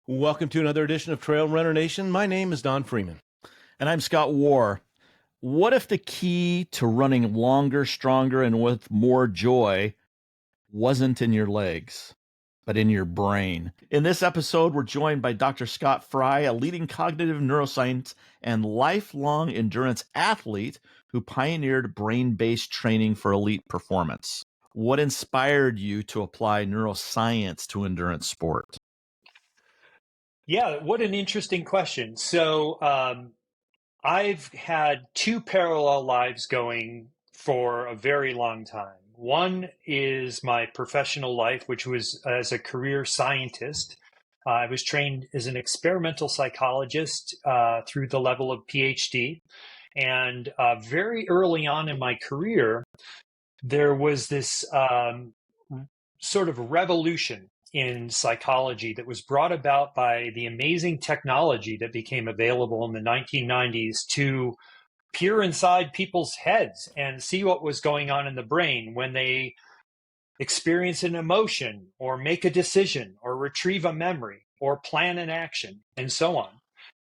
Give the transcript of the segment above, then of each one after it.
Welcome to another edition of Trail Runner Nation. My name is Don Freeman. And I'm Scott Warr. What if the key to running longer, stronger, and with more joy wasn't in your legs, but in your brain? In this episode, we're joined by Dr. Scott Frye, a leading cognitive neuroscience and lifelong endurance athlete who pioneered brain-based training for elite performance. What inspired you to apply neuroscience to endurance sport? Yeah, what an interesting question. I've had two parallel lives going for a very long time. One is my professional life, which was as a career scientist. I was trained as an experimental psychologist through the level of PhD. And very early on in my career, there was this sort of revolution in psychology that was brought about by the amazing technology that became available in the 1990s to peer inside people's heads and see what was going on in the brain when they experience an emotion or make a decision or retrieve a memory or plan an action and so on.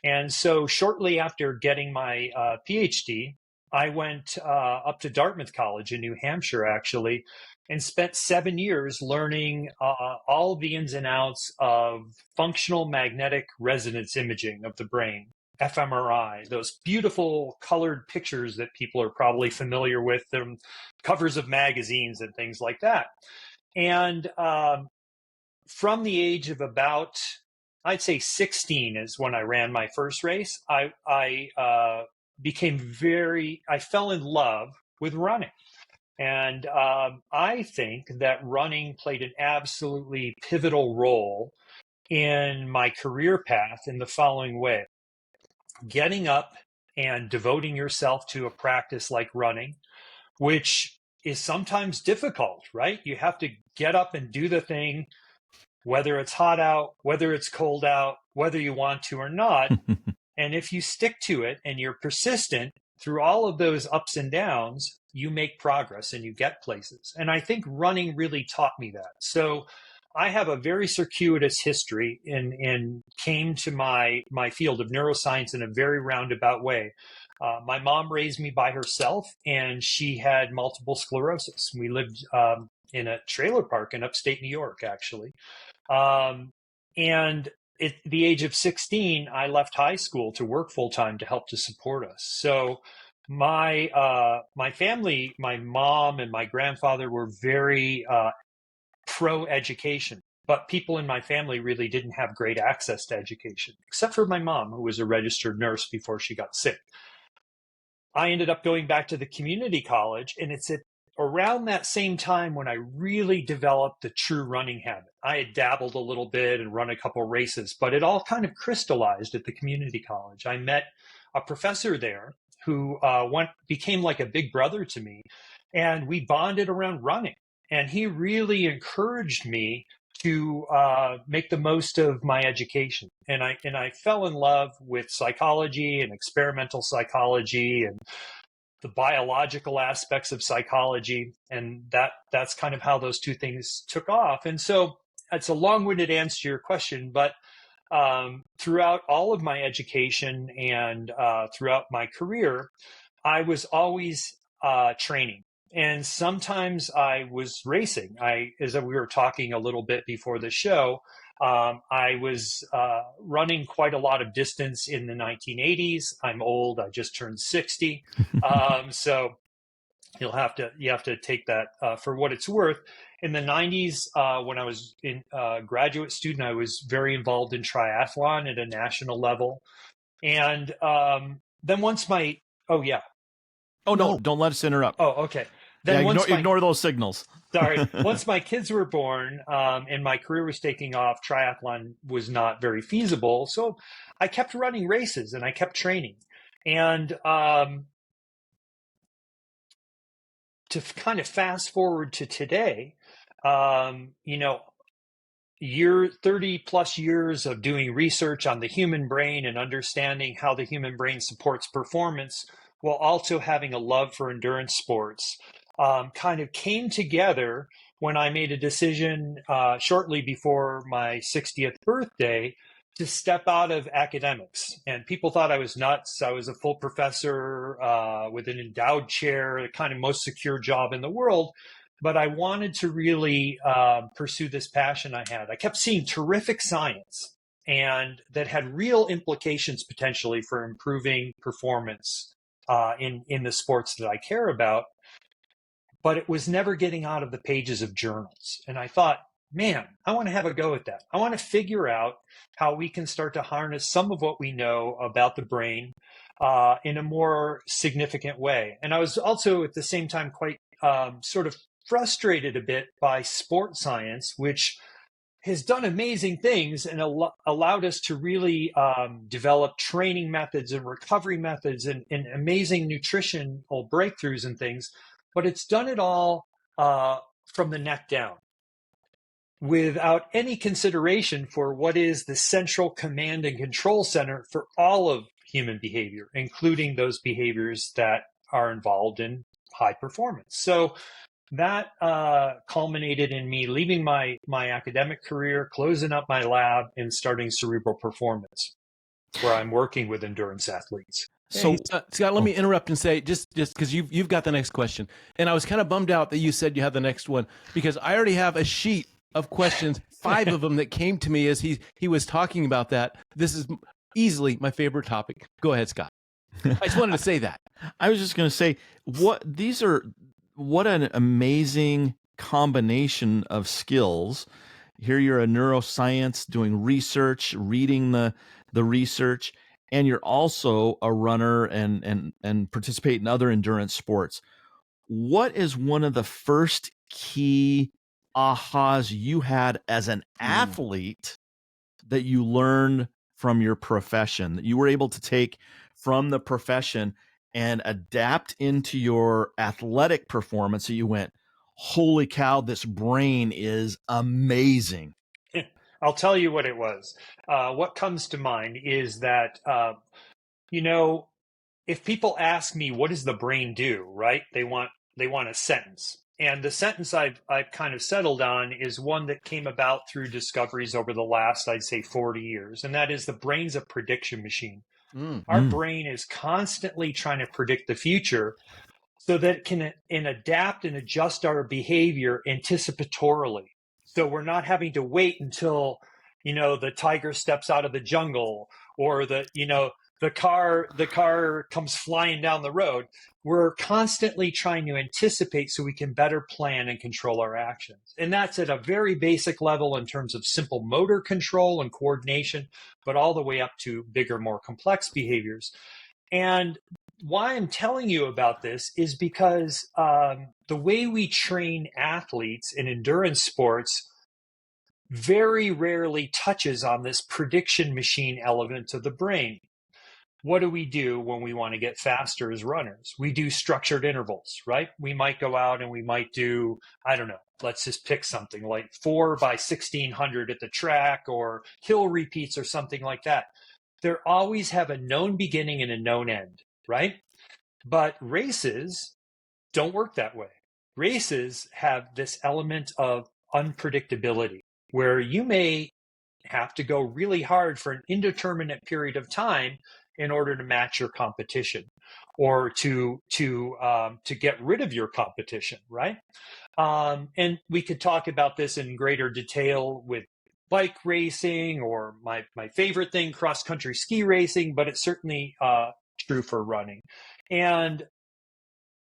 And so shortly after getting my PhD, I went up to Dartmouth College in New Hampshire, actually, and spent 7 years learning all the ins and outs of functional magnetic resonance imaging of the brain, fMRI, those beautiful colored pictures that people are probably familiar with, them covers of magazines and things like that. And from the age of about, I'd say 16 is when I ran my first race. I fell in love with running. And I think that running played an absolutely pivotal role in my career path in the following way. Getting up and devoting yourself to a practice like running, which is sometimes difficult, right? You have to get up and do the thing, whether it's hot out, whether it's cold out, whether you want to or not. And if you stick to it and you're persistent through all of those ups and downs, you make progress and you get places. And I think running really taught me that. So I have a very circuitous history and came to my field of neuroscience in a very roundabout way. My mom raised me by herself, and she had multiple sclerosis. We lived in a trailer park in upstate New York, actually. And at the age of 16, I left high school to work full time to help to support us. So my family, my mom and my grandfather were very pro education, but people in my family really didn't have great access to education, except for my mom, who was a registered nurse before she got sick. I ended up going back to the community college, and it's at around that same time when I really developed the true running habit. I had dabbled a little bit and run a couple races, but it all kind of crystallized at the community college. I met a professor there who became like a big brother to me, and we bonded around running. And he really encouraged me to make the most of my education. And I fell in love with psychology and experimental psychology and the biological aspects of psychology. And that's kind of how those two things took off. And so it's a long-winded answer to your question, but throughout all of my education and throughout my career, I was always training. And sometimes I was racing. As we were talking a little bit before the show, I was running quite a lot of distance in the 1980s. I'm old. I just turned 60. So you have to take that for what it's worth. In the 90s, when I was a graduate student, I was very involved in triathlon at a national level. And then once my, oh yeah. Oh, no, don't let us interrupt. Oh, okay. Then ignore those signals. Sorry. Once my kids were born and my career was taking off, triathlon was not very feasible. So I kept running races and I kept training. And to kind of fast forward to today, 30 plus years of doing research on the human brain and understanding how the human brain supports performance, while also having a love for endurance sports, kind of came together when I made a decision shortly before my 60th birthday to step out of academics. And people thought I was nuts. I was a full professor with an endowed chair, the kind of most secure job in the world. But I wanted to really pursue this passion I had. I kept seeing terrific science and that had real implications potentially for improving performance in the sports that I care about. But it was never getting out of the pages of journals. And I thought, man, I want to have a go at that. I want to figure out how we can start to harness some of what we know about the brain in a more significant way. And I was also at the same time quite sort of frustrated a bit by sports science, which has done amazing things and allowed us to really develop training methods and recovery methods and amazing nutritional breakthroughs and things. But it's done it all from the neck down without any consideration for what is the central command and control center for all of human behavior, including those behaviors that are involved in high performance. So that culminated in me leaving my academic career, closing up my lab, and starting Cerebral Performance, where I'm working with endurance athletes. So, Scott, let me interrupt and say, just because you've got the next question, and I was kind of bummed out that you said you had the next one, because I already have a sheet of questions, 5 of them that came to me as he was talking about that. This is easily my favorite topic. Go ahead, Scott. I just wanted to say that. I was just going to say, what an amazing combination of skills. Here you're a neuroscience doing research, reading the research, and you're also a runner and participate in other endurance sports. What is one of the first key ahas you had as an athlete that you learned from your profession, that you were able to take from the profession and adapt into your athletic performance, so you went, holy cow, this brain is amazing? I'll tell you what it was. What comes to mind is that, if people ask me, what does the brain do, right? They want a sentence. And the sentence I've kind of settled on is one that came about through discoveries over the last, I'd say, 40 years. And that is the brain's a prediction machine. Our brain is constantly trying to predict the future so that it can adapt and adjust our behavior anticipatorily. So we're not having to wait until, the tiger steps out of the jungle or the car comes flying down the road. We're constantly trying to anticipate so we can better plan and control our actions. And that's at a very basic level in terms of simple motor control and coordination, but all the way up to bigger, more complex behaviors. And why I'm telling you about this is because the way we train athletes in endurance sports very rarely touches on this prediction machine element of the brain. What do we do when we want to get faster as runners? We do structured intervals, right? We might go out and we might do, I don't know, let's just pick something like 4 by 1600 at the track or hill repeats or something like that. They always have a known beginning and a known end, right? But races don't work that way. Races have this element of unpredictability where you may have to go really hard for an indeterminate period of time in order to match your competition or to get rid of your competition, right? And we could talk about this in greater detail with bike racing or my favorite thing, cross-country ski racing, but it's certainly true for running. And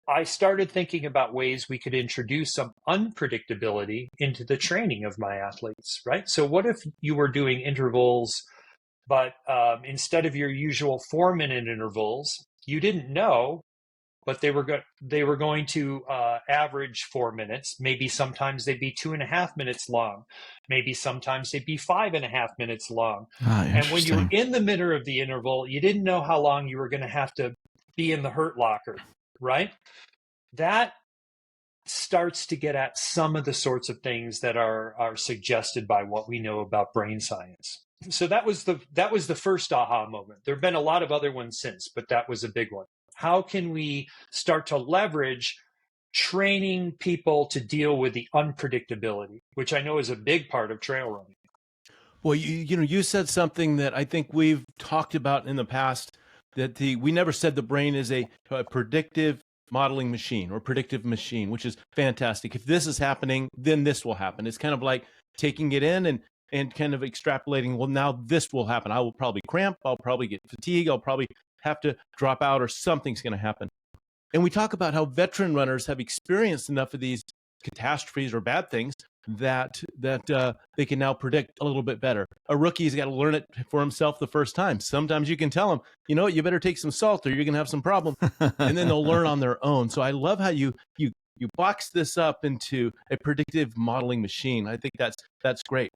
I started thinking about ways we could introduce some unpredictability into the training of my athletes, right? So what if you were doing intervals, but instead of your usual 4-minute intervals, you didn't know, but they were going to average 4 minutes. Maybe sometimes they'd be 2.5 minutes long. Maybe sometimes they'd be 5.5 minutes long. And when you were in the middle of the interval, you didn't know how long you were going to have to be in the hurt locker, right? That starts to get at some of the sorts of things that are suggested by what we know about brain science. So that was the first aha moment. There have been a lot of other ones since, but that was a big one. How can we start to leverage training people to deal with the unpredictability, which I know is a big part of trail running? Well, you said something that I think we've talked about in the past, that we never said the brain is a predictive modeling machine or predictive machine, which is fantastic. If this is happening, then this will happen. It's kind of like taking it in and kind of extrapolating, well, now this will happen. I will probably cramp, I'll probably get fatigue, I'll probably have to drop out, or something's going to happen. And we talk about how veteran runners have experienced enough of these catastrophes or bad things that they can now predict a little bit better. A rookie's got to learn it for himself the first time. Sometimes you can tell them, you better take some salt or you're going to have some problem, and then they'll learn on their own. So I love how you box this up into a predictive modeling machine. I think that's great.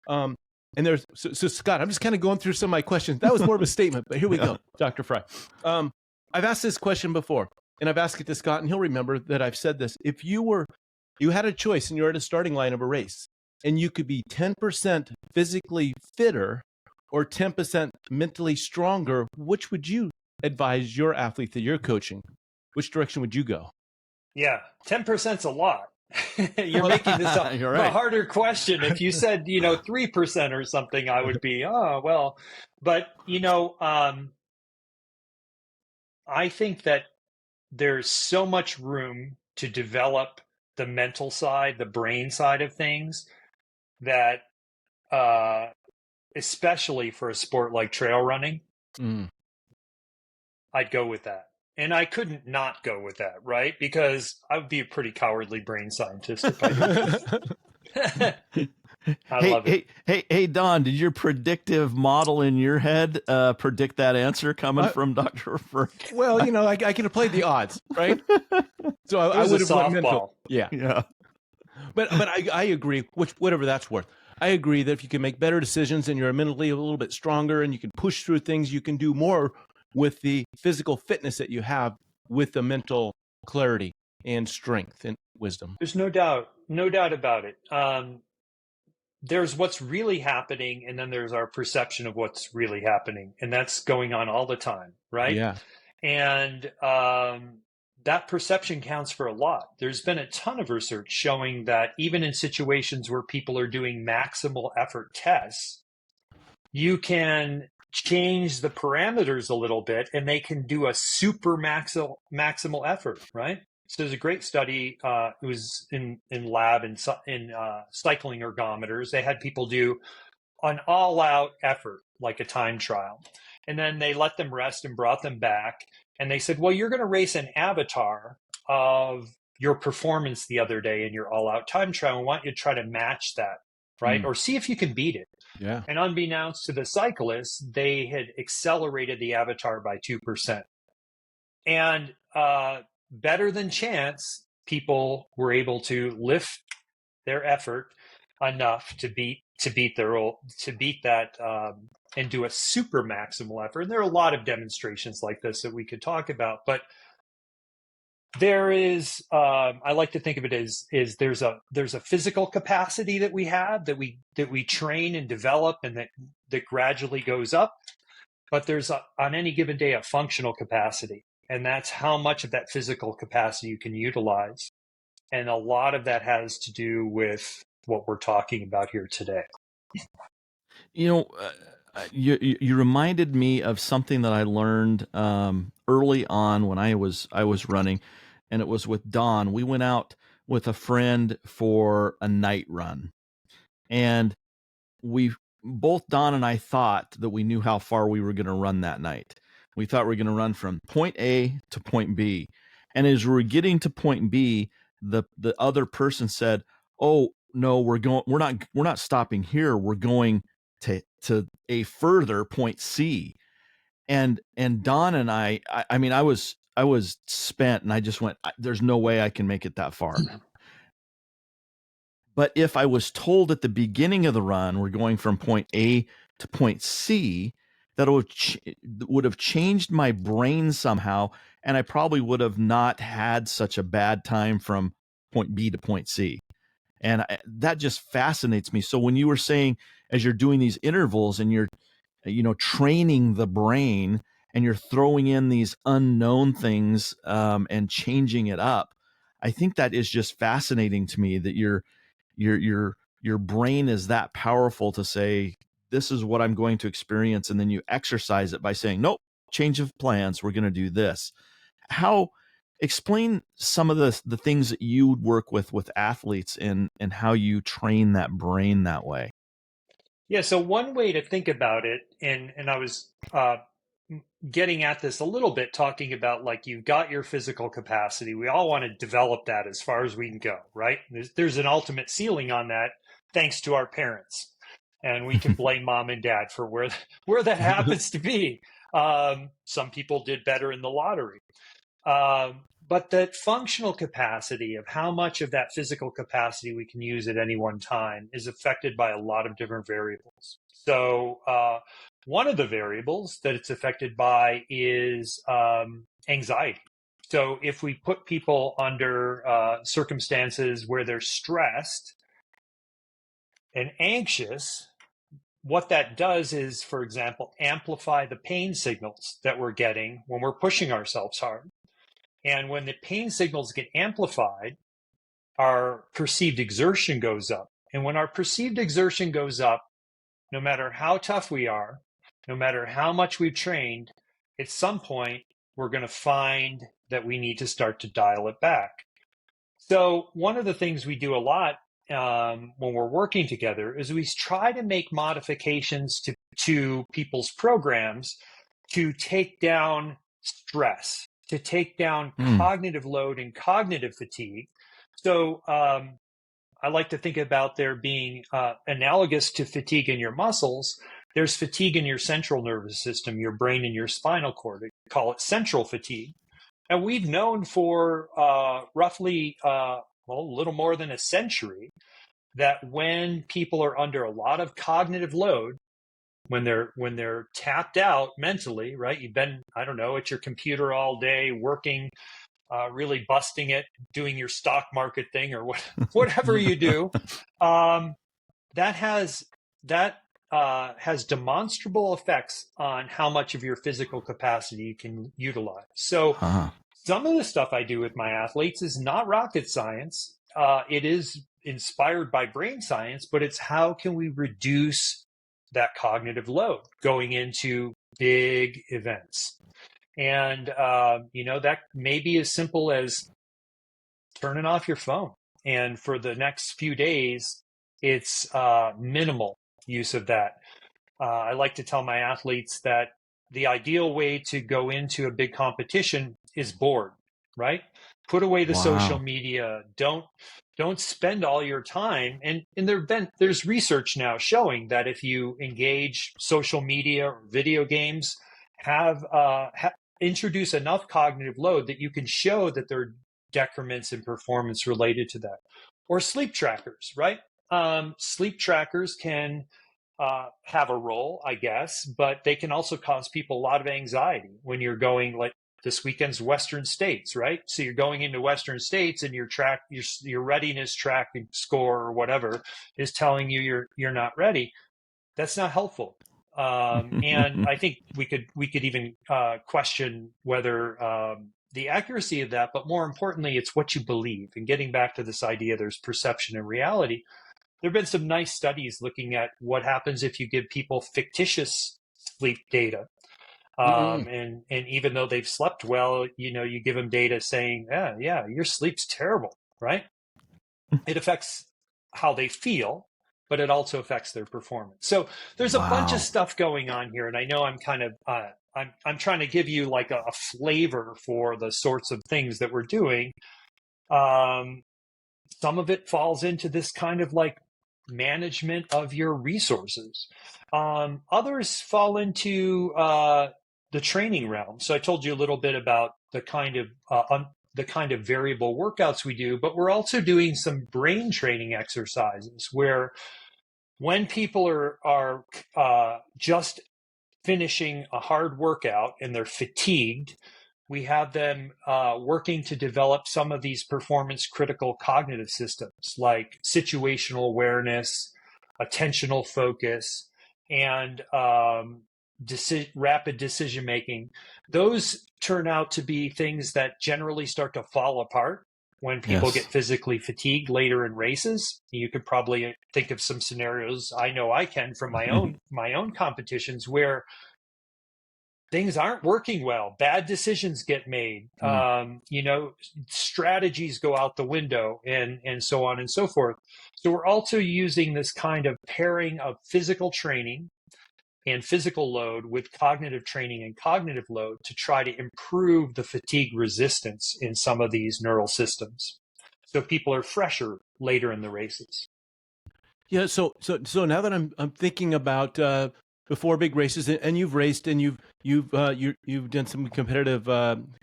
And there's so Scott, I'm just kind of going through some of my questions. That was more of a statement, but here we go, Dr. Frye. I've asked this question before, and I've asked it to Scott, and he'll remember that I've said this. If you had a choice and you're at a starting line of a race, and you could be 10% physically fitter or 10% mentally stronger, which would you advise your athlete that you're coaching? Which direction would you go? Yeah, 10%'s a lot. You're making this a harder question. If you said, 3% or something, I would be, oh, well. But, I think that there's so much room to develop the mental side, the brain side of things, that especially for a sport like trail running, I'd go with that. And I couldn't not go with that, right? Because I would be a pretty cowardly brain scientist if I did. I love it. Hey, Don, did your predictive model in your head predict that answer coming from Dr. Frye? Well, I could have played the odds, right? So I would have went mental. Yeah. But I agree, whatever that's worth. I agree that if you can make better decisions and you're mentally a little bit stronger and you can push through things, you can do more with the physical fitness that you have with the mental clarity and strength and wisdom. There's no doubt about it. There's what's really happening, and then there's our perception of what's really happening, and that's going on all the time, right? Yeah. And that perception counts for a lot. There's been a ton of research showing that even in situations where people are doing maximal effort tests, you can change the parameters a little bit and they can do a super maximal effort, right? So there's a great study. It was in lab in cycling ergometers. They had people do an all-out effort, like a time trial. And then they let them rest and brought them back. And they said, well, you're going to race an avatar of your performance the other day in your all-out time trial. I want you to try to match that, right? Or see if you can beat it. Yeah. And unbeknownst to the cyclists, they had accelerated the avatar by 2%. And better than chance, people were able to lift their effort enough to beat that and do a super maximal effort. And there are a lot of demonstrations like this that we could talk about, but there is I like to think of it as there's a physical capacity that we have that we train and develop and that gradually goes up, but there's on any given day a functional capacity, and that's how much of that physical capacity you can utilize. And a lot of that has to do with what we're talking about here today. You reminded me of something that I learned early on when I was running, and it was with Don. We went out with a friend for a night run, and both Don and I thought that we knew how far we were going to run that night. We thought we were going to run from point A to point B, and as we were getting to point B, the other person said, "Oh no, we're not stopping here. We're going to a further point C." And Don and I mean, I was spent, and I just went, there's no way I can make it that far. But if I was told at the beginning of the run, we're going from point A to point C, that would have changed my brain somehow, and I probably would have not had such a bad time from point B to point C. And that just fascinates me. So when you were saying, as you're doing these intervals and you're, training the brain and you're throwing in these unknown things and changing it up, I think that is just fascinating to me, that your brain is that powerful to say, this is what I'm going to experience. And then you exercise it by saying, nope, change of plans. We're going to do this. How explain some of the things that you work with athletes and how you train that brain that way. Yeah, so one way to think about it, and I was getting at this a little bit, talking about like you've got your physical capacity. We all want to develop that as far as we can go, right? There's an ultimate ceiling on that, thanks to our parents, and we can blame mom and dad for where that happens to be. Some people did better in the lottery. But that functional capacity of how much of that physical capacity we can use at any one time is affected by a lot of different variables. So one of the variables that it's affected by is anxiety. So if we put people under circumstances where they're stressed and anxious, what that does is, for example, amplify the pain signals that we're getting when we're pushing ourselves hard. And when the pain signals get amplified, our perceived exertion goes up. And when our perceived exertion goes up, no matter how tough we are, no matter how much we've trained, at some point, we're going to find that we need to start to dial it back. So one of the things we do a lot when we're working together is we try to make modifications to people's programs to take down stress, to take down cognitive load and cognitive fatigue. So I like to think about there being analogous to fatigue in your muscles. There's fatigue in your central nervous system, your brain and your spinal cord. They call it central fatigue. And we've known for roughly a little more than a century that when people are under a lot of cognitive load, when they're tapped out mentally, right? You've been, I don't know, at your computer all day working, really busting it, doing your stock market thing or whatever you do. That has demonstrable effects on how much of your physical capacity you can utilize. So some of the stuff I do with my athletes is not rocket science. It is inspired by brain science, but it's how can we reduce that cognitive load going into big events. And, that may be as simple as turning off your phone. And for the next few days, it's minimal use of that. I like to tell my athletes that the ideal way to go into a big competition is bored, right? Put away the social media. Don't spend all your time. And there's research now showing that if you engage social media or video games, introduce enough cognitive load that you can show that there are decrements in performance related to that. Or sleep trackers, right? Sleep trackers can have a role, I guess, but they can also cause people a lot of anxiety when you're going, like this weekend's Western States, right? So you're going into Western States and your readiness track and score or whatever is telling you you're not ready. That's not helpful. And I think we could even question whether the accuracy of that, but more importantly, it's what you believe. And getting back to this idea, there's perception and reality. There have been some nice studies looking at what happens if you give people fictitious sleep data. And even though they've slept well, you give them data saying, yeah, your sleep's terrible, right? It affects how they feel, but it also affects their performance. So there's a bunch of stuff going on here. And I know I'm kind of, I'm trying to give you like a flavor for the sorts of things that we're doing. Some of it falls into this kind of like management of your resources. Others fall into the training realm. So I told you a little bit about the kind of variable workouts we do, but we're also doing some brain training exercises where when people are just finishing a hard workout and they're fatigued, we have them working to develop some of these performance critical cognitive systems like situational awareness, attentional focus, and rapid decision making. Those turn out to be things that generally start to fall apart when people Yes. get physically fatigued later in races. You could probably think of some scenarios. I know I can from my own competitions where things aren't working well. Bad decisions get made. Strategies go out the window, and so on and so forth. So we're also using this kind of pairing of physical training and physical load with cognitive training and cognitive load to try to improve the fatigue resistance in some of these neural systems. So people are fresher later in the races. Yeah. So now that I'm thinking about before big races, and you've raced, and you've done some competitive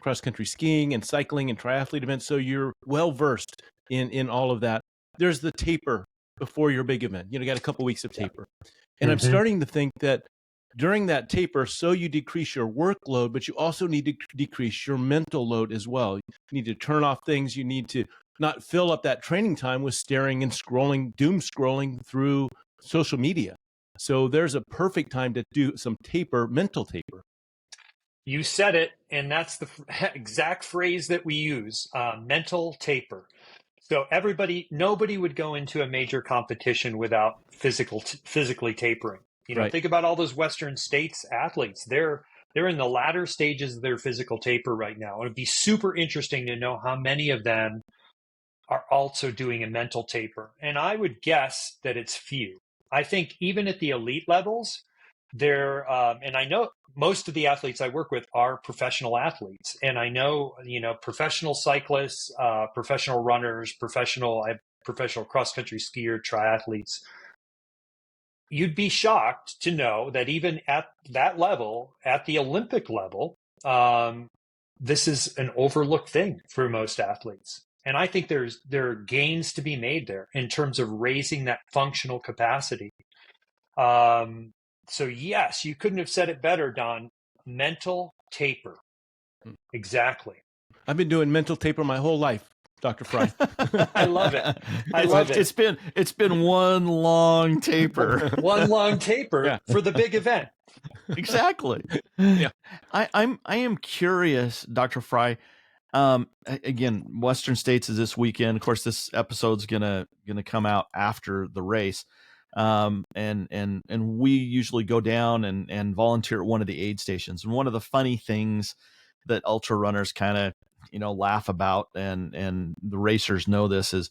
cross country skiing and cycling and triathlete events, so you're well versed in all of that. There's the taper before your big event. You got a couple weeks of taper, and I'm starting to think that during that taper, so you decrease your workload, but you also need to decrease your mental load as well. You need to turn off things. You need to not fill up that training time with staring and scrolling, doom scrolling through social media. So there's a perfect time to do some taper, mental taper. You said it, and that's the exact phrase that we use, mental taper. So nobody would go into a major competition without physically tapering. Right. Think about all those Western States athletes. They're in the latter stages of their physical taper right now. It'd be super interesting to know how many of them are also doing a mental taper. And I would guess that it's few. I think even at the elite levels, and I know most of the athletes I work with are professional athletes. And I know, professional cyclists, professional runners, professional cross-country skier, triathletes. You'd be shocked to know that even at that level, at the Olympic level, this is an overlooked thing for most athletes. And I think there are gains to be made there in terms of raising that functional capacity. So yes, you couldn't have said it better, Don. Mental taper. Exactly. I've been doing mental taper my whole life, Dr. Frye. I love it. I love it. It's been one long taper. One long taper for the big event. Exactly. Yeah. I am curious, Dr. Frye. Again, Western States is this weekend. Of course, this episode's gonna come out after the race. And we usually go down and volunteer at one of the aid stations. And one of the funny things that ultra runners kind of, laugh about, and the racers know this, is,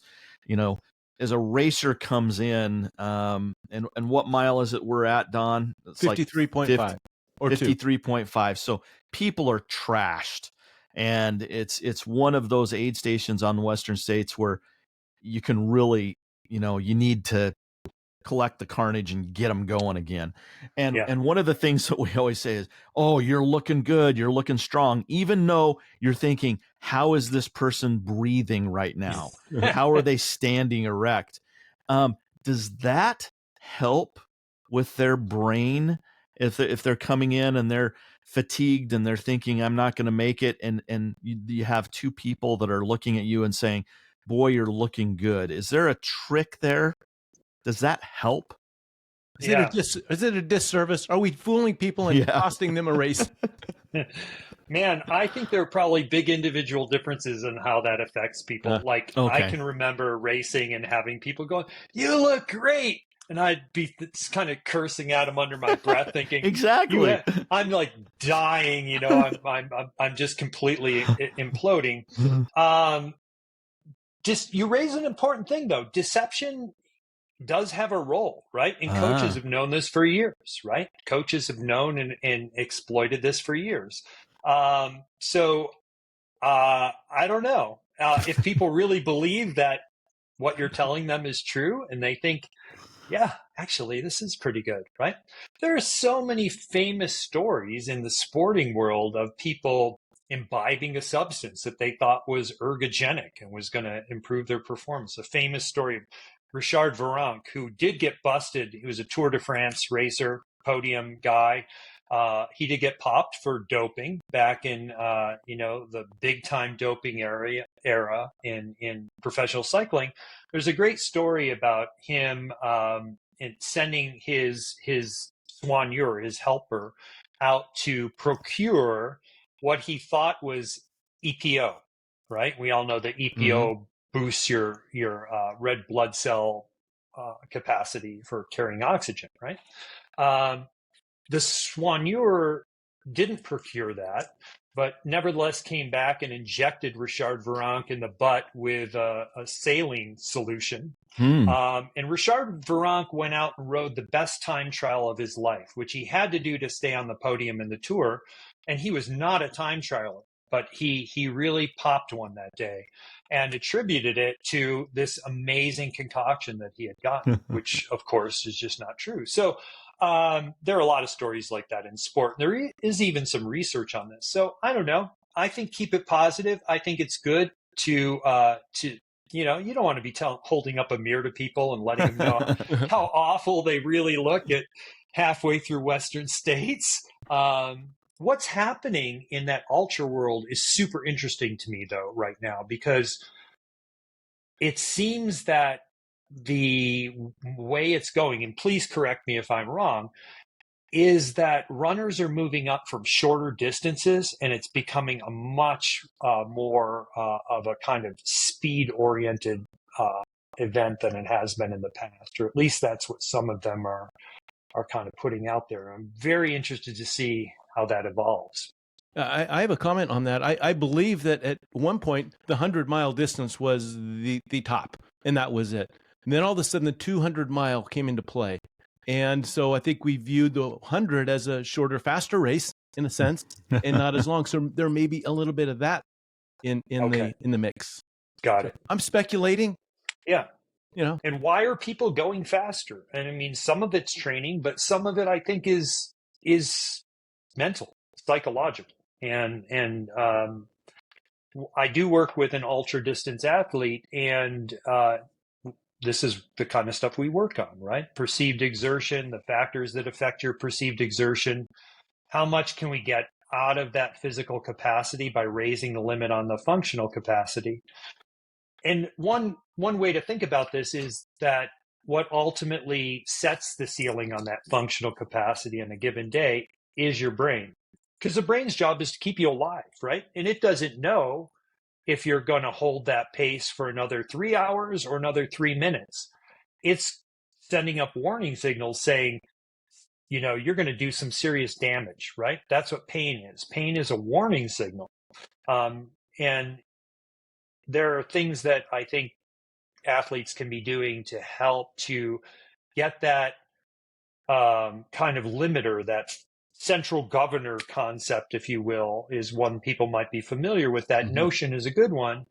as a racer comes in, and what mile is it we're at, Don? It's 53.5 or 53.5. So people are trashed. And it's one of those aid stations on the Western States where you can really, you need to collect the carnage and get them going again. And one of the things that we always say is, oh, you're looking good, you're looking strong, even though you're thinking, how is this person breathing right now? How are they standing erect? Does that help with their brain if they're coming in and they're fatigued and they're thinking, I'm not going to make it, and you have two people that are looking at you and saying, boy, you're looking good? Is there a trick there? Does that help? Is it a disservice? Are we fooling people and costing them a race? Man, I think there are probably big individual differences in how that affects people. I can remember racing and having people going, "You look great," and I'd be kind of cursing at them under my breath, thinking, exactly. I'm like dying. I'm just completely imploding. You raise an important thing, though. Deception does have a role, right? And coaches have known this for years, right? Coaches have known and exploited this for years. So I don't know if people really believe that what you're telling them is true, and they think, yeah, actually, this is pretty good, right? There are so many famous stories in the sporting world of people imbibing a substance that they thought was ergogenic and was going to improve their performance. A famous story of Richard Virenque, who did get busted. He was a Tour de France racer, podium guy. He did get popped for doping back in, the big time doping era in professional cycling. There's a great story about him in sending his soigneur, his helper, out to procure what he thought was EPO, right? We all know that EPO boosts your red blood cell capacity for carrying oxygen, right? The soigneur didn't procure that, but nevertheless came back and injected Richard Virenque in the butt with a saline solution. And Richard Virenque went out and rode the best time trial of his life, which he had to do to stay on the podium in the Tour. And he was not a time trialer, but he really popped one that day and attributed it to this amazing concoction that he had gotten, which of course is just not true. So there are a lot of stories like that in sport. There is even some research on this. So I don't know. I think keep it positive. I think it's good to you don't want to be holding up a mirror to people and letting them know how awful they really look at halfway through Western states. What's happening in that ultra world is super interesting to me, though, right now, because it seems that the way it's going, and please correct me if I'm wrong, is that runners are moving up from shorter distances, and it's becoming a much more of a kind of speed-oriented event than it has been in the past, or at least that's what some of them are kind of putting out there. I'm very interested to see how that evolves. I have a comment on that. I believe that at one point, the 100-mile distance was the top, and that was it. And then all of a sudden, the 200-mile came into play. And so I think we viewed the 100 as a shorter, faster race in a sense, and not as long. So there may be a little bit of that in the mix. Got it. I'm speculating. Yeah. And why are people going faster? And I mean, some of it's training, but some of it I think is mental, psychological. And I do work with an ultra distance athlete, and this is the kind of stuff we work on, right? Perceived exertion, the factors that affect your perceived exertion. How much can we get out of that physical capacity by raising the limit on the functional capacity? And one way to think about this is that what ultimately sets the ceiling on that functional capacity in a given day is your brain. Because the brain's job is to keep you alive, right? And it doesn't know if you're going to hold that pace for another 3 hours or another 3 minutes. It's sending up warning signals saying, you're going to do some serious damage, right? That's what pain is. Pain is a warning signal. And there are things that I think athletes can be doing to help to get that kind of limiter, that central governor concept, if you will, is one people might be familiar with. That notion is a good one.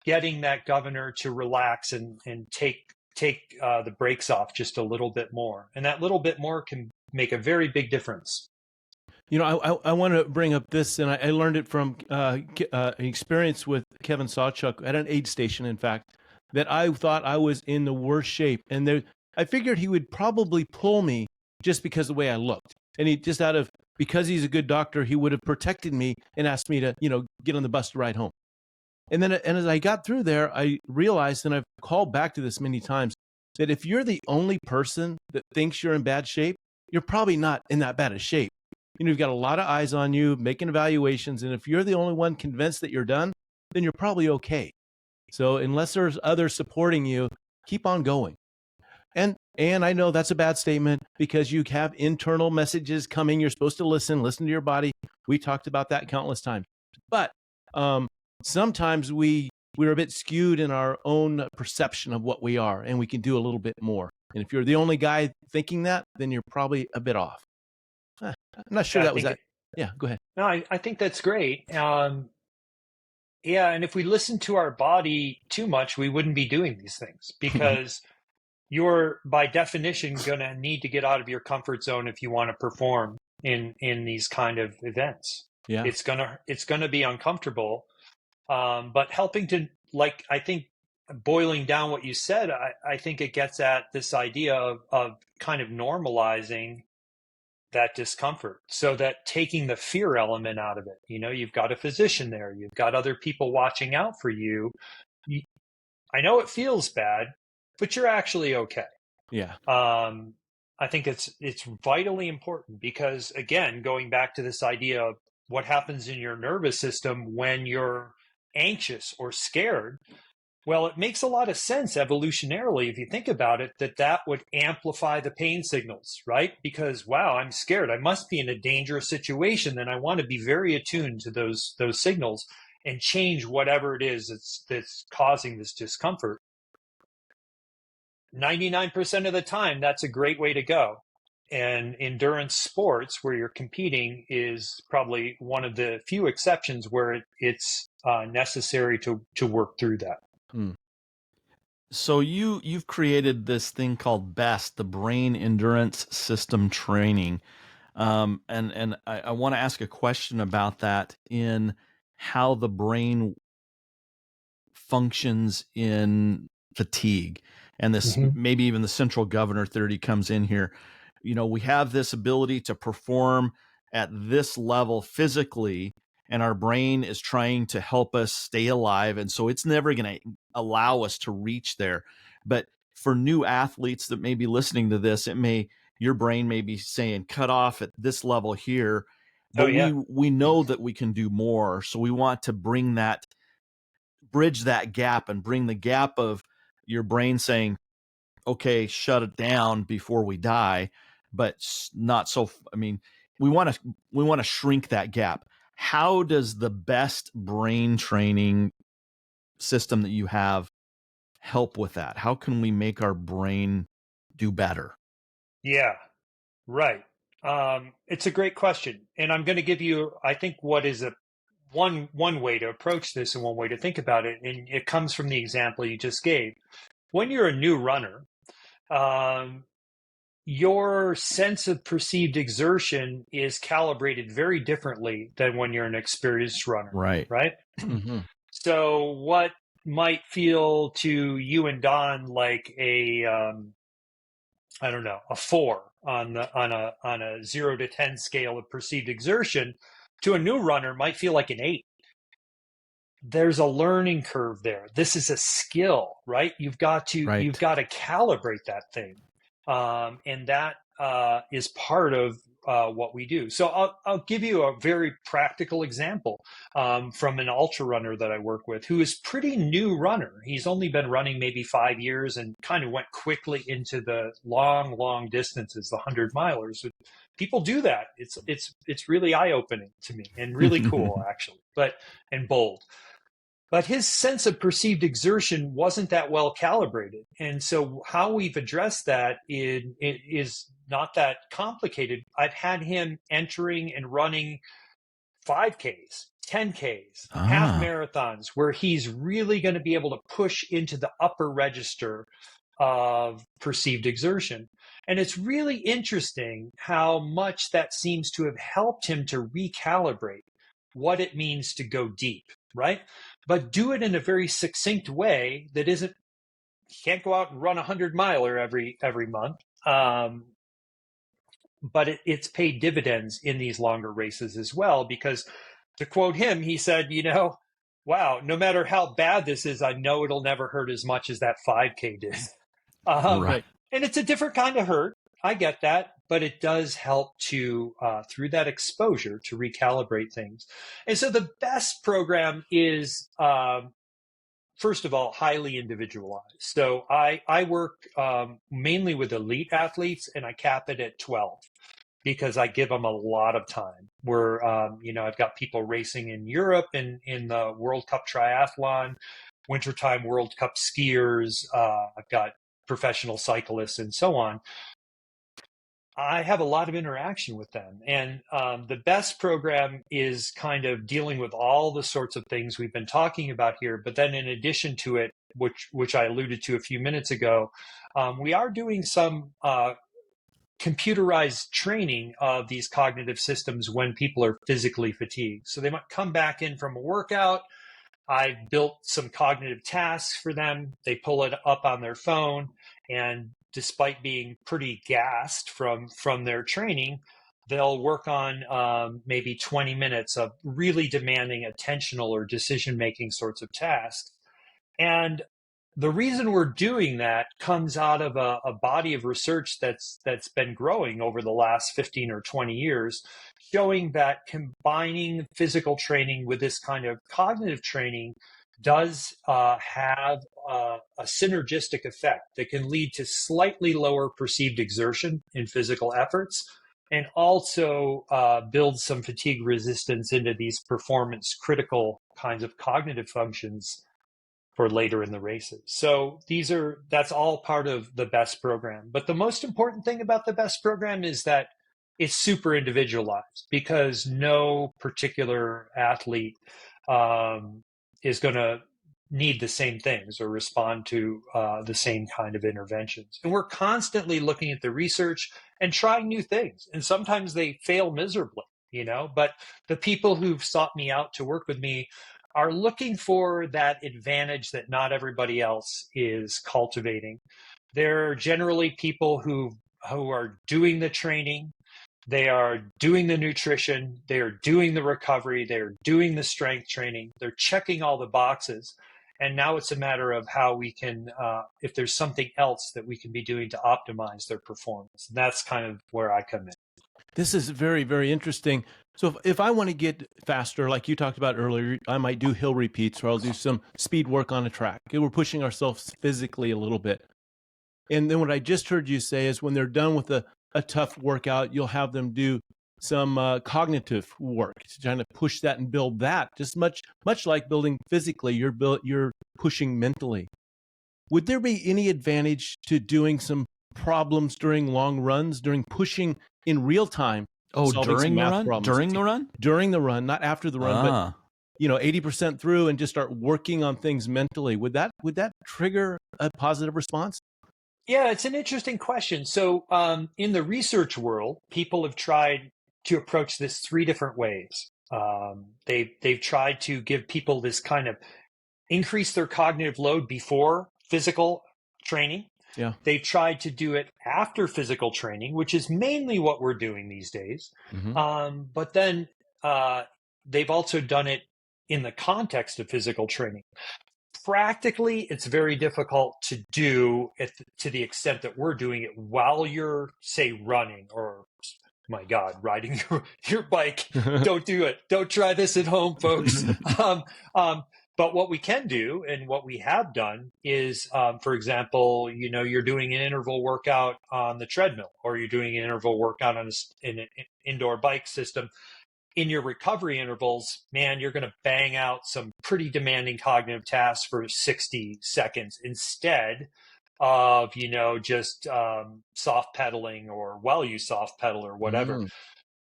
Getting that governor to relax and take the brakes off just a little bit more. And that little bit more can make a very big difference. I want to bring up this, and I learned it from an experience with Kevin Sawchuk at an aid station, in fact, that I thought I was in the worst shape. And I figured he would probably pull me just because of the way I looked. And because he's a good doctor, he would have protected me and asked me to, get on the bus to ride home. And as I got through there, I realized, and I've called back to this many times, that if you're the only person that thinks you're in bad shape, you're probably not in that bad a shape. You've got a lot of eyes on you, making evaluations. And if you're the only one convinced that you're done, then you're probably okay. So unless there's others supporting you, keep on going. And I know that's a bad statement because you have internal messages coming. You're supposed to listen to your body. We talked about that countless times. But sometimes we're a bit skewed in our own perception of what we are, and we can do a little bit more. And if you're the only guy thinking that, then you're probably a bit off. I'm not sure that was that. Yeah, go ahead. No, I think that's great. And if we listen to our body too much, we wouldn't be doing these things because you're, by definition, going to need to get out of your comfort zone if you want to perform in these kind of events. Yeah, it's gonna be uncomfortable, but helping to, I think, boiling down what you said, I think it gets at this idea of kind of normalizing that discomfort, so that taking the fear element out of it. You've got a physician there, you've got other people watching out for you. I know it feels bad, but you're actually okay. Yeah. I think it's vitally important because, again, going back to this idea of what happens in your nervous system when you're anxious or scared, well, it makes a lot of sense evolutionarily, if you think about it, that that would amplify the pain signals, right? Because, wow, I'm scared. I must be in a dangerous situation. Then I want to be very attuned to those signals and change whatever it is that's causing this discomfort. 99% of the time, that's a great way to go. And endurance sports, where you're competing, is probably one of the few exceptions where it's necessary to work through that. So you've created this thing called BEST, the Brain Endurance System Training, and I want to ask a question about that, in how the brain functions in fatigue, and this maybe even the central governor theory comes in here. You know, we have this ability to perform at this level physically, and our brain is trying to help us stay alive, and so it's never going to allow us to reach there. But for new athletes that may be listening to this, your brain may be saying cut off at this level here, but we know that we can do more. So we want to bridge that gap, and bring the gap of your brain saying, okay, shut it down before we die, but not so. I mean, we want to shrink that gap. How does the BEST brain training system that you have help with that? How can we make our brain do better? Yeah, right. It's a great question, and I'm going to give you, I think, what is one way to approach this and one way to think about it, and it comes from the example you just gave. When you're a new runner, your sense of perceived exertion is calibrated very differently than when you're an experienced runner. Right. So what might feel to you and Don like a I don't know, a 4 on a 0 to 10 scale of perceived exertion, to a new runner might feel like an 8. There's a learning curve there. This is a skill, right? You've got to calibrate that thing. And that is part of what we do. So I'll give you a very practical example from an ultra runner that I work with, who is pretty new runner. He's only been running maybe 5 years, and kind of went quickly into the long distances, the 100-milers. People do that. It's really eye-opening to me, and really cool, actually, and bold. But his sense of perceived exertion wasn't that well calibrated. And so how we've addressed that is not that complicated. I've had him entering and running 5Ks, 10Ks, half marathons, where he's really going to be able to push into the upper register of perceived exertion. And it's really interesting how much that seems to have helped him to recalibrate what it means to go deep, right? But do it in a very succinct way that isn't, you can't go out and run a 100-miler every month. But it's paid dividends in these longer races as well, because, to quote him, he said, wow, no matter how bad this is, I know it'll never hurt as much as that 5K did. Right. And it's a different kind of hurt. I get that, but it does help to, through that exposure, to recalibrate things. And so the BEST program is, first of all, highly individualized. So I work mainly with elite athletes, and I cap it at 12 because I give them a lot of time. Where, I've got people racing in Europe and in the World Cup triathlon, wintertime World Cup skiers. I've got professional cyclists and so on. I have a lot of interaction with them. And the BEST program is kind of dealing with all the sorts of things we've been talking about here. But then in addition to it, which I alluded to a few minutes ago, we are doing some computerized training of these cognitive systems when people are physically fatigued. So they might come back in from a workout. I built some cognitive tasks for them. They pull it up on their phone, and despite being pretty gassed from their training, they'll work on maybe 20 minutes of really demanding attentional or decision-making sorts of tasks. And the reason we're doing that comes out of a body of research that's been growing over the last 15 or 20 years, showing that combining physical training with this kind of cognitive training does have a synergistic effect that can lead to slightly lower perceived exertion in physical efforts, and also build some fatigue resistance into these performance critical kinds of cognitive functions for later in the races. So that's all part of the BEST program. But the most important thing about the BEST program is that it's super individualized, because no particular athlete is going to need the same things or respond to the same kind of interventions. And we're constantly looking at the research and trying new things. And sometimes they fail miserably, but the people who've sought me out to work with me are looking for that advantage that not everybody else is cultivating. They're generally people who are doing the training, they are doing the nutrition, they are doing the recovery, they're doing the strength training, they're checking all the boxes. And now it's a matter of how we can, if there's something else that we can be doing to optimize their performance. And that's kind of where I come in. This is very, very interesting. So if I want to get faster, like you talked about earlier, I might do hill repeats, or I'll do some speed work on a track. We're pushing ourselves physically a little bit. And then what I just heard you say is when they're done with a tough workout, you'll have them do some cognitive work to try to push that and build that. Just much like building physically, you're pushing mentally. Would there be any advantage to doing some problems during long runs, during pushing in real time? Oh, during the run? Problems. During the run? During the run, not after the run, but 80% through, and just start working on things mentally. Would that trigger a positive response? Yeah, it's an interesting question. So in the research world, people have tried to approach this three different ways. They've tried to give people this kind of increase their cognitive load before physical training. Yeah. They've tried to do it after physical training, which is mainly what we're doing these days. Mm-hmm. But then they've also done it in the context of physical training. Practically, it's very difficult to do it to the extent that we're doing it while you're, say, running or, my God, riding your bike. Don't do it. Don't try this at home, folks. But what we can do, and what we have done, is, for example, you're doing an interval workout on the treadmill, or you're doing an interval workout in an indoor bike system. In your recovery intervals, man, you're going to bang out some pretty demanding cognitive tasks for 60 seconds instead of, just soft pedaling, or while you soft pedal or whatever.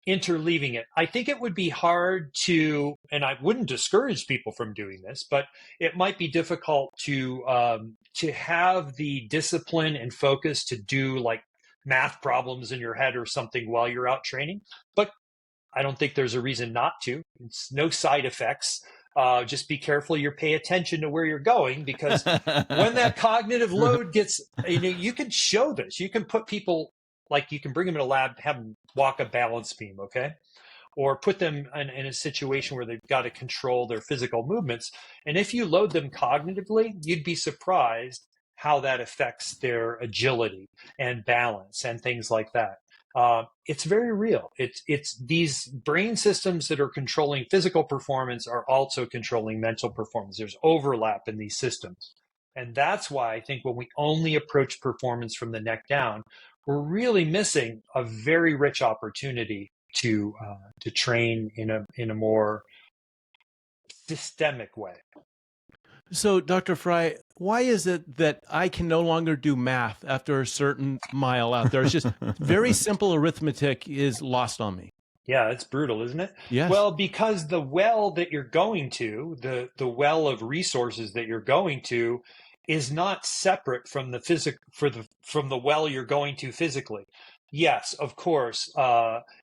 Interleaving it. I think it would be hard to, and I wouldn't discourage people from doing this, but it might be difficult to have the discipline and focus to do like math problems in your head or something while you're out training. But I don't think there's a reason not to. It's no side effects. Just be careful you pay attention to where you're going, because when that cognitive load gets, you can show this. You can put people, like you can bring them in a lab, have them walk a balance beam, okay? Or put them in a situation where they've got to control their physical movements. And if you load them cognitively, you'd be surprised how that affects their agility and balance and things like that. It's very real. It's these brain systems that are controlling physical performance are also controlling mental performance. There's overlap in these systems. And that's why I think when we only approach performance from the neck down, we're really missing a very rich opportunity to train in a more systemic way. So, Dr. Frye, why is it that I can no longer do math after a certain mile out there? It's just very simple arithmetic is lost on me. Yeah, it's brutal, isn't it? Yes. Well, because the well that you're going to, the well of resources that you're going to, is not separate from the from the well you're going to physically. Yes, of course,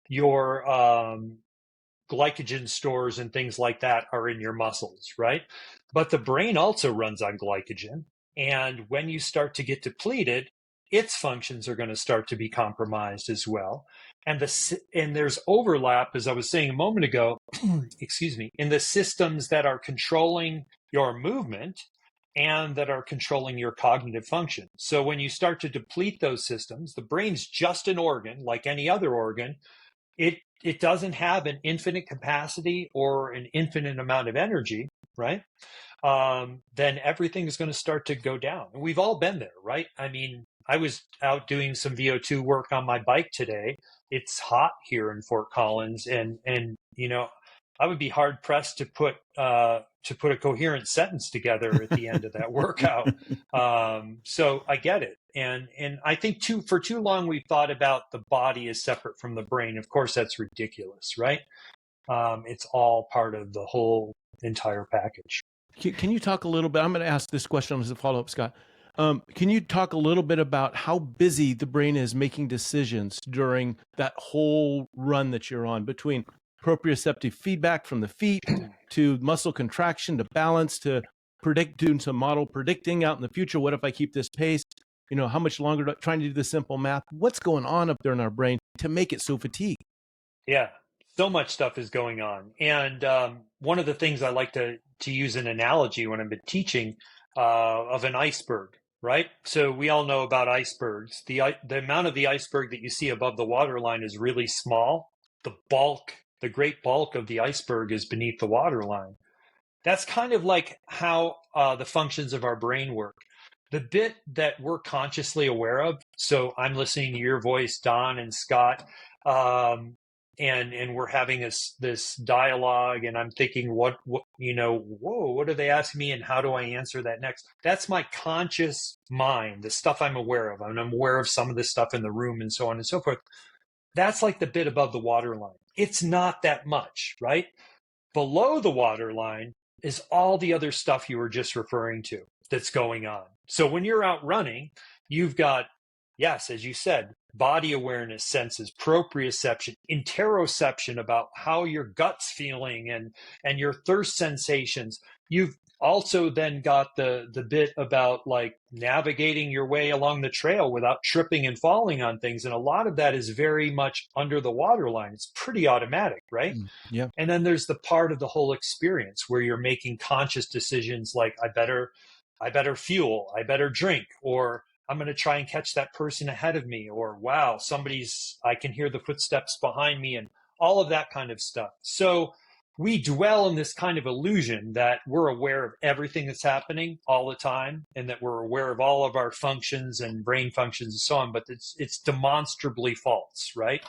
your glycogen stores and things like that are in your muscles, right? But the brain also runs on glycogen. And when you start to get depleted, its functions are going to start to be compromised as well. And there's overlap, as I was saying a moment ago, excuse me, in the systems that are controlling your movement and that are controlling your cognitive function. So when you start to deplete those systems, the brain's just an organ like any other organ. It doesn't have an infinite capacity or an infinite amount of energy, right? Then everything is going to start to go down. And we've all been there, right? I mean, I was out doing some VO2 work on my bike today. It's hot here in Fort Collins, and you know, I would be hard pressed to put a coherent sentence together at the end of that workout. So I get it, and I think for too long we've thought about the body as separate from the brain. Of course, that's ridiculous, right? It's all part of the whole entire package. Can you talk a little bit? I'm going to ask this question as a follow-up, Scott. Can you talk a little bit about how busy the brain is making decisions during that whole run that you're on, between proprioceptive feedback from the feet to muscle contraction to balance to doing some model predicting out in the future? What if I keep this pace? You know, how much longer trying to do the simple math? What's going on up there in our brain to make it so fatigued? Yeah, so much stuff is going on. And one of the things I like to use an analogy when I'm teaching of an iceberg, right? So we all know about icebergs. The amount of the iceberg that you see above the waterline is really small. The great bulk of the iceberg is beneath the waterline. That's kind of like how the functions of our brain work. The bit that we're consciously aware of, so I'm listening to your voice, Don and Scott, and we're having this dialogue, and I'm thinking, what are they asking me, and how do I answer that next? That's my conscious mind, the stuff I'm aware of. And I'm aware of some of the stuff in the room and so on and so forth. That's like the bit above the waterline. It's not that much, right? Below the waterline is all the other stuff you were just referring to that's going on. So when you're out running, you've got, yes, as you said, body awareness, senses, proprioception, interoception about how your gut's feeling and your thirst sensations. You've also then got the bit about like navigating your way along the trail without tripping and falling on things. And a lot of that is very much under the waterline. It's pretty automatic, right? Yeah. And then there's the part of the whole experience where you're making conscious decisions like, I better fuel, I better drink, or I'm going to try and catch that person ahead of me, or wow, I can hear the footsteps behind me, and all of that kind of stuff. So we dwell in this kind of illusion that we're aware of everything that's happening all the time, and that we're aware of all of our functions and brain functions and so on, but it's demonstrably false, right?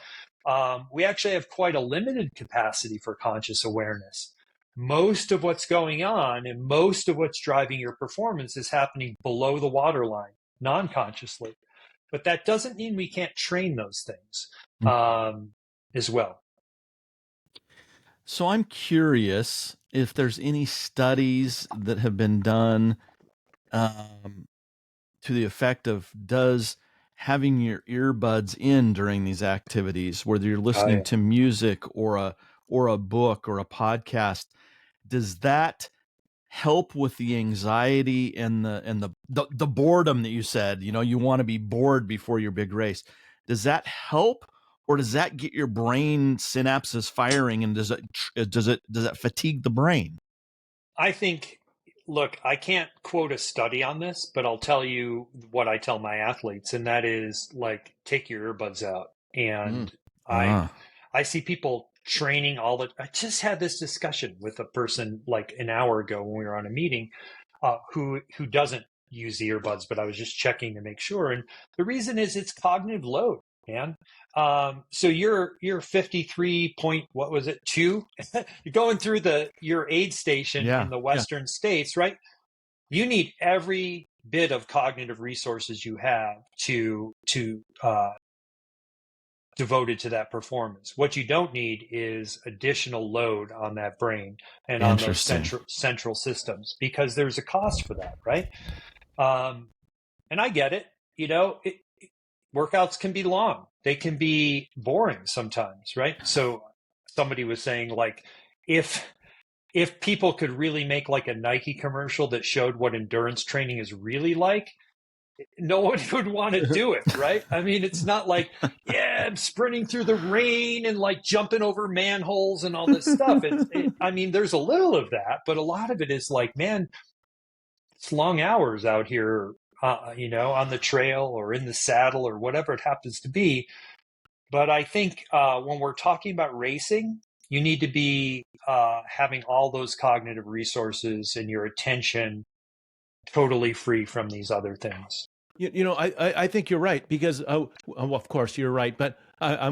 We actually have quite a limited capacity for conscious awareness. Most of what's going on and most of what's driving your performance is happening below the waterline, non-consciously. But that doesn't mean we can't train those things as well. So I'm curious if there's any studies that have been done to the effect of, does having your earbuds in during these activities, whether you're listening to music or a book or a podcast, does that help with the anxiety and the boredom that you said? You know, you want to be bored before your big race. Does that help, or does that get your brain synapses firing, and does that fatigue the brain? I think, look, I can't quote a study on this, but I'll tell you what I tell my athletes, and that is like, take your earbuds out. And I see people training I just had this discussion with a person like an hour ago when we were on a meeting who doesn't use the earbuds, but I was just checking to make sure. And the reason is it's cognitive load, man. So you're 53 point, what was it, 2? You're going through your aid station in the Western states, right? You need every bit of cognitive resources you have to devoted to that performance. What you don't need is additional load on that brain and on those central systems, because there's a cost for that, right? And I get it. You know, workouts can be long. They can be boring sometimes, right? So somebody was saying, like, if people could really make like a Nike commercial that showed what endurance training is really like, no one would want to do it, right? I mean, it's not like, yeah, I'm sprinting through the rain and like jumping over manholes and all this stuff. I mean, there's a little of that, but a lot of it is like, man, it's long hours out here, on the trail or in the saddle or whatever it happens to be. But I think when we're talking about racing, you need to be having all those cognitive resources and your attention totally free from these other things. I think you're right because, well, of course you're right, but Well,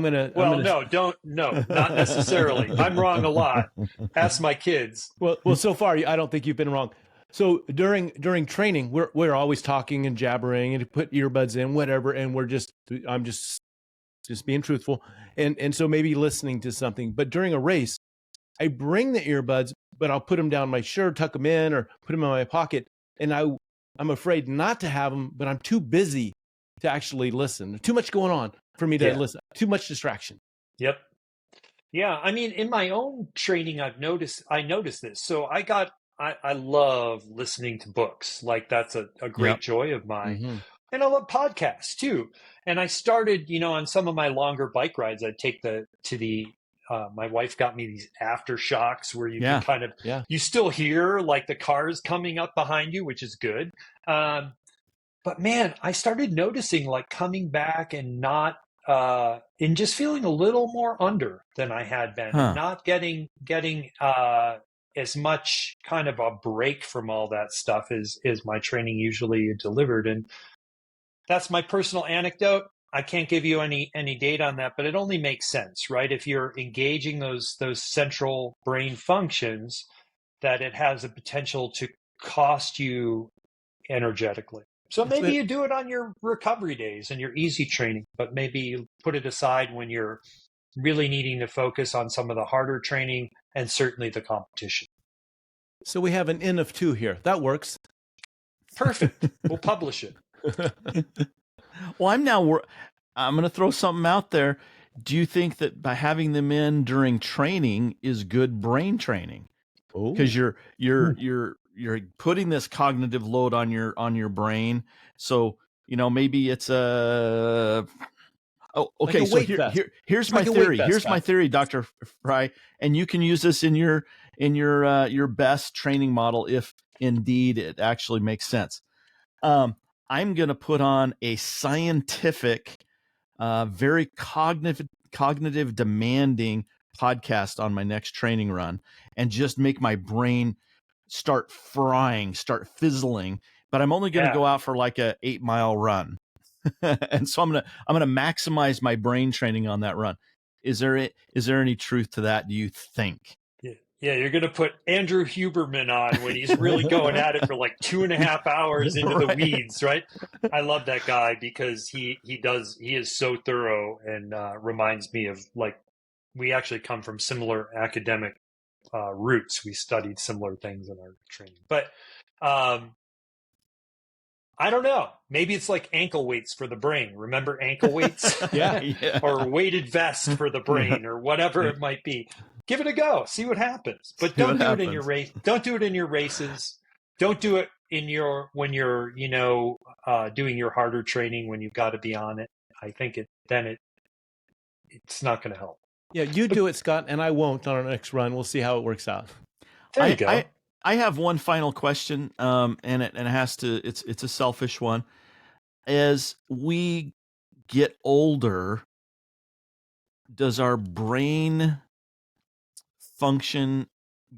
no, not necessarily. I'm wrong a lot. Ask my kids. Well, so far I don't think you've been wrong. So during training, we're always talking and jabbering and put earbuds in, whatever, and I'm just being truthful, and so maybe listening to something. But during a race, I bring the earbuds, but I'll put them down my shirt, tuck them in, or put them in my pocket, and I'm afraid not to have them, but I'm too busy to actually listen. There's too much going on for me to listen. Too much distraction. Yep. Yeah. I mean, in my own training, I noticed this. So I love listening to books. Like that's a great joy of mine. Mm-hmm. And I love podcasts too. And I started, on some of my longer bike rides, I'd take my wife got me these aftershocks where you can kind of, you still hear like the cars coming up behind you, which is good. But man, I started noticing like coming back and not, and just feeling a little more under than I had been, and not getting as much kind of a break from all that stuff as my training usually delivered. And that's my personal anecdote. I can't give you any data on that, but it only makes sense, right? If you're engaging those central brain functions, that it has a potential to cost you energetically. So maybe you do it on your recovery days and your easy training, but maybe you put it aside when you're really needing to focus on some of the harder training and certainly the competition. So we have an N of 2 here. That works. Perfect. We'll publish it. Well, I'm going to throw something out there. Do you think that by having them in during training is good brain training? Because you're putting this cognitive load on your brain. So, maybe it's okay. Like so here's my theory. Here's my theory, Dr. Frye, and you can use this in your best training model if indeed it actually makes sense. I'm going to put on a scientific, very cognitive demanding podcast on my next training run and just make my brain start frying, start fizzling. But I'm only going to go out for like a 8-mile run. And so I'm going to maximize my brain training on that run. Is there any truth to that, do you think? Yeah, you're going to put Andrew Huberman on when he's really going at it for like 2.5 hours into the weeds, right? I love that guy because he is so thorough and reminds me of like, we actually come from similar academic roots. We studied similar things in our training. But I don't know. Maybe it's like ankle weights for the brain. Remember ankle weights? Yeah. Or weighted vest for the brain or whatever it might be. Give it a go. See what happens. But don't do it in your race. Don't do it in your races. Don't do it when you're doing your harder training when you've got to be on it. I think it's not going to help. Yeah, you do it, Scott, and I won't on our next run. We'll see how it works out. There you go. I have one final question, and it has to. It's a selfish one. As we get older, does our brain function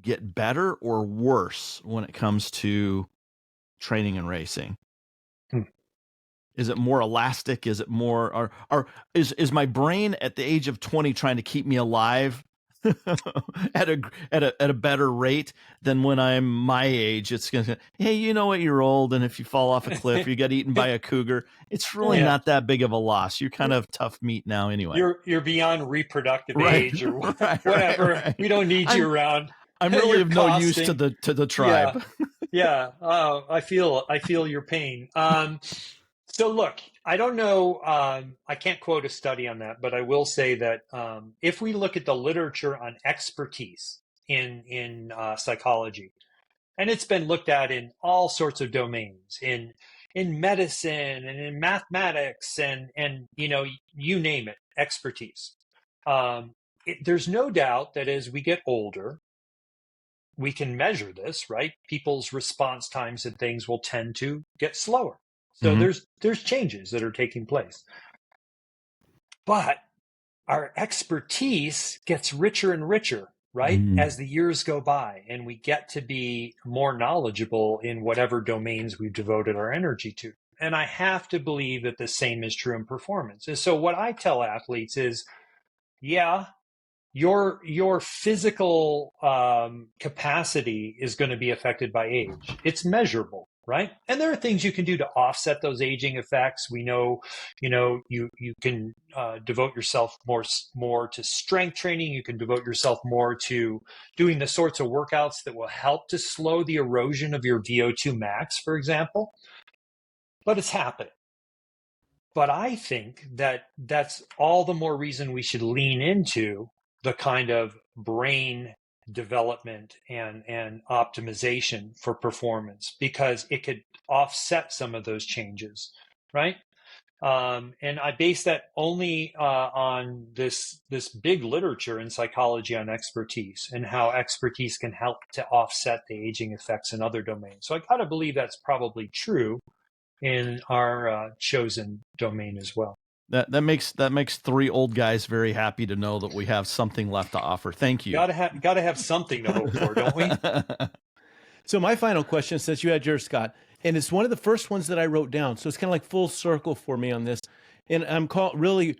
get better or worse when it comes to training and racing? Is it more elastic? Is it more, or is my brain at the age of 20 trying to keep me alive at a better rate than when I'm my age? It's gonna, hey, you know what? You're old, and if you fall off a cliff, you get eaten by a cougar. It's really not that big of a loss. You're kind of tough meat now, anyway. You're beyond reproductive age or whatever. Right. We don't need you around. I'm really of no use to the tribe. Yeah. I feel your pain. So look, I don't know. I can't quote a study on that, but I will say that if we look at the literature on expertise in psychology, and it's been looked at in all sorts of domains, in medicine and in mathematics and you name it, expertise. There's no doubt that as we get older, we can measure this, right? People's response times and things will tend to get slower. So there's changes that are taking place. But our expertise gets richer and richer, right? As the years go by and we get to be more knowledgeable in whatever domains we've devoted our energy to. And I have to believe that the same is true in performance. And so what I tell athletes is, yeah, your physical capacity is going to be affected by age. It's measurable, right? And there are things you can do to offset those aging effects. We know, you can devote yourself more to strength training. You can devote yourself more to doing the sorts of workouts that will help to slow the erosion of your VO2 max, for example. But it's happening. But I think that that's all the more reason we should lean into the kind of brain development and optimization for performance, because it could offset some of those changes, right? And I base that only on this big literature in psychology on expertise and how expertise can help to offset the aging effects in other domains. So I got to believe that's probably true in our chosen domain as well. That makes three old guys very happy to know that we have something left to offer. Thank you. Got to have something to hope for, don't we? So my final question, since you had yours, Scott, and it's one of the first ones that I wrote down, so it's kind of like full circle for me on this. And I'm calling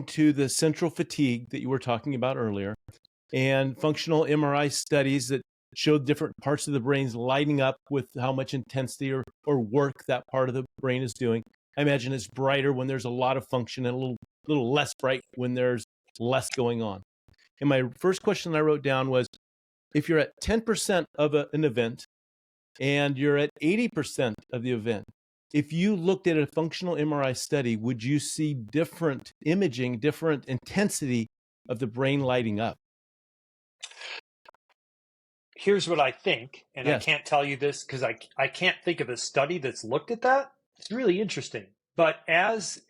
to the central fatigue that you were talking about earlier, and functional MRI studies that showed different parts of the brains lighting up with how much intensity or work that part of the brain is doing. I imagine it's brighter when there's a lot of function and a little less bright when there's less going on. And my first question I wrote down was, if you're at 10% of an event and you're at 80% of the event, if you looked at a functional MRI study, would you see different imaging, different intensity of the brain lighting up? Here's what I think, and Yes. I can't tell you this because I can't think of a study that's looked at that. It's really interesting. But as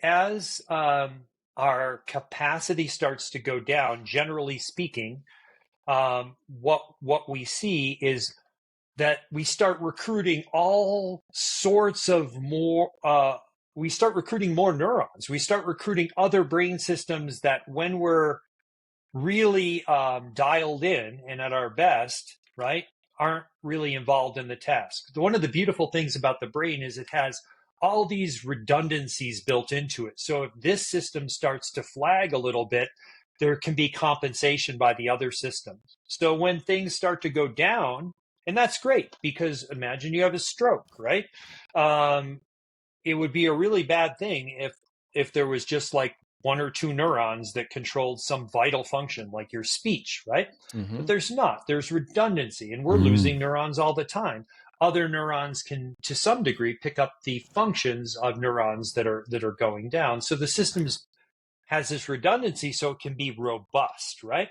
our capacity starts to go down, generally speaking, what we see is that we start recruiting all sorts of more. We start recruiting more neurons. We start recruiting other brain systems that, when we're really dialed in and at our best, right, aren't really involved in the task. One of the beautiful things about the brain is it has all these redundancies built into it. So if this system starts to flag a little bit, there can be compensation by the other systems. So when things start to go down, and that's great, because imagine you have a stroke, right? It would be a really bad thing if there was just like one or two neurons that controlled some vital function like your speech, right? Mm-hmm. But there's not. There's redundancy, and we're losing neurons all the time. Other neurons can, to some degree, pick up the functions of neurons that are going down. So the system has this redundancy, so it can be robust, right?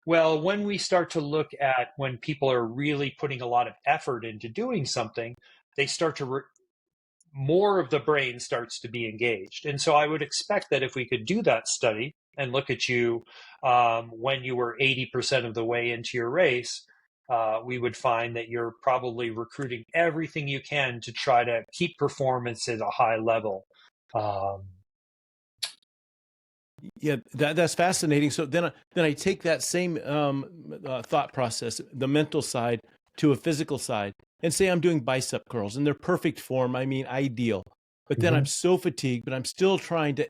Well, when we start to look at when people are really putting a lot of effort into doing something, they start to more of the brain starts to be engaged. And so I would expect that if we could do that study and look at you when you were 80% of the way into your race, we would find that you're probably recruiting everything you can to try to keep performance at a high level. Yeah, that's fascinating. So then I take that same thought process, the mental side, to a physical side, and say I'm doing bicep curls in their perfect form. I mean, ideal. But then I'm so fatigued, but I'm still trying to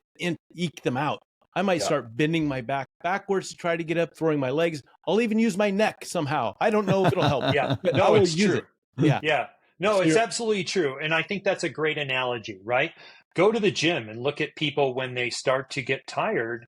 eke them out. I might start bending my back backwards to try to get up, throwing my legs. I'll even use my neck somehow. I don't know if it'll help. Yeah, but no, I will it's use true. it. Yeah. Yeah. No, So it's you're- absolutely true. And I think that's a great analogy, right? Go to the gym and look at people when they start to get tired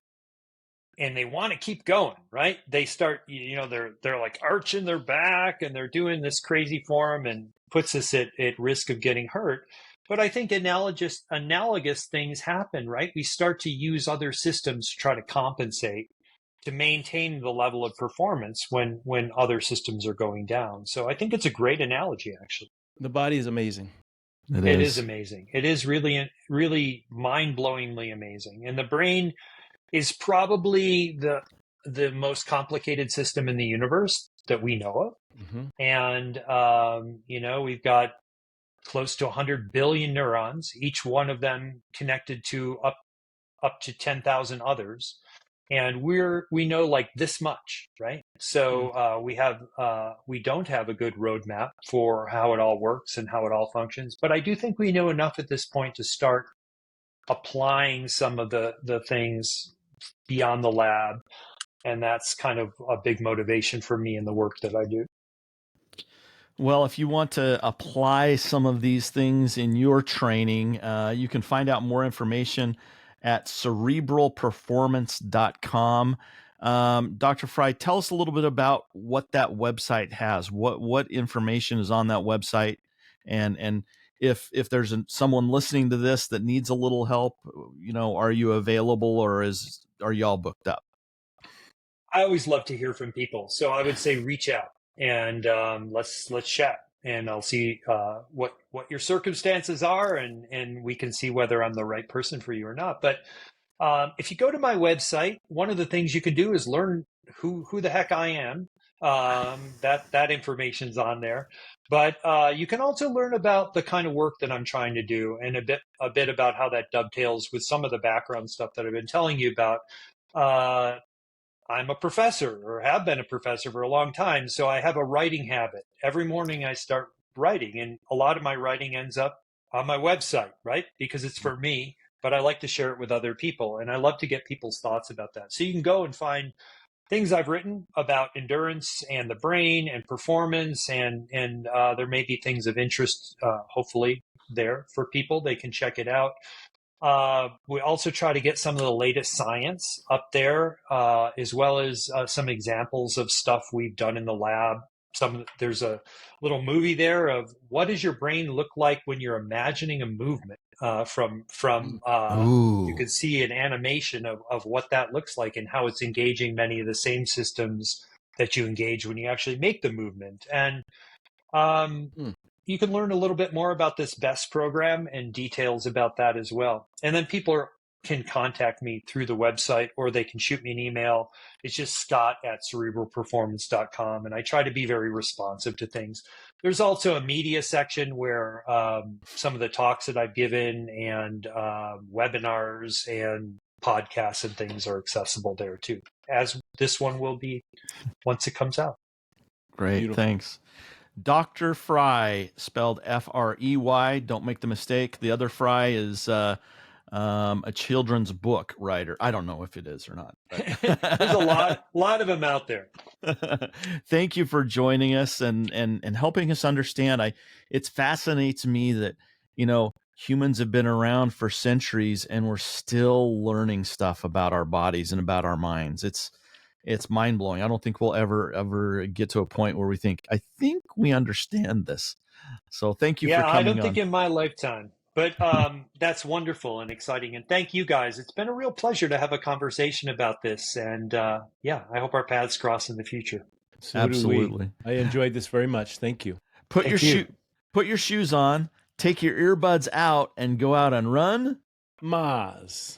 and they want to keep going, right? They start, they're like arching their back and they're doing this crazy form and puts us at risk of getting hurt. But I think analogous things happen, right? We start to use other systems to try to compensate, to maintain the level of performance when other systems are going down. So I think it's a great analogy, actually. The body is amazing. It is amazing. It is really, really mind-blowingly amazing. And the brain is probably the most complicated system in the universe. that we know of. Mm-hmm. And, we've got close to 100 billion neurons, each one of them connected to up to 10,000 others. And we know like this much, right? So we don't have a good roadmap for how it all works and how it all functions. But I do think we know enough at this point to start applying some of the things beyond the lab. And that's kind of a big motivation for me in the work that I do. Well, if you want to apply some of these things in your training, you can find out more information at cerebralperformance.com. Dr. Frye, tell us a little bit about what that website has. What information is on that website, and if there's someone listening to this that needs a little help, are you available, or are y'all booked up? I always love to hear from people, so I would say reach out and let's chat, and I'll see what your circumstances are, and we can see whether I'm the right person for you or not. But if you go to my website, one of the things you can do is learn who the heck I am. That information's on there, but you can also learn about the kind of work that I'm trying to do, and a bit about how that dovetails with some of the background stuff that I've been telling you about. I'm a professor, or have been a professor for a long time, so I have a writing habit. Every morning I start writing, and a lot of my writing ends up on my website, right? Because it's for me, but I like to share it with other people, and I love to get people's thoughts about that. So you can go and find things I've written about endurance and the brain and performance, and there may be things of interest, hopefully, there for people. They can check it out. We also try to get some of the latest science up there, as well as some examples of stuff we've done in the lab. There's a little movie there of what does your brain look like when you're imagining a movement. You can see an animation of what that looks like and how it's engaging many of the same systems that you engage when you actually make the movement. And you can learn a little bit more about this BEST program and details about that as well. And then people can contact me through the website, or they can shoot me an email. It's just scott@cerebralperformance.com. And I try to be very responsive to things. There's also a media section where some of the talks that I've given and webinars and podcasts and things are accessible there too, as this one will be once it comes out. Great. Beautiful. Thanks. Dr. Frye, spelled Frey. Don't make the mistake. The other Frye is a children's book writer. I don't know if it is or not. There's a lot of them out there. Thank you for joining us and helping us understand. It fascinates me that, humans have been around for centuries and we're still learning stuff about our bodies and about our minds. It's mind blowing. I don't think we'll ever get to a point where we think, I think we understand this. So thank you for coming on. Yeah, I don't think in my lifetime, but that's wonderful and exciting. And thank you guys. It's been a real pleasure to have a conversation about this. And I hope our paths cross in the future. Absolutely. I enjoyed this very much. Thank you. Put your shoes on, take your earbuds out, and go out and run. Maz.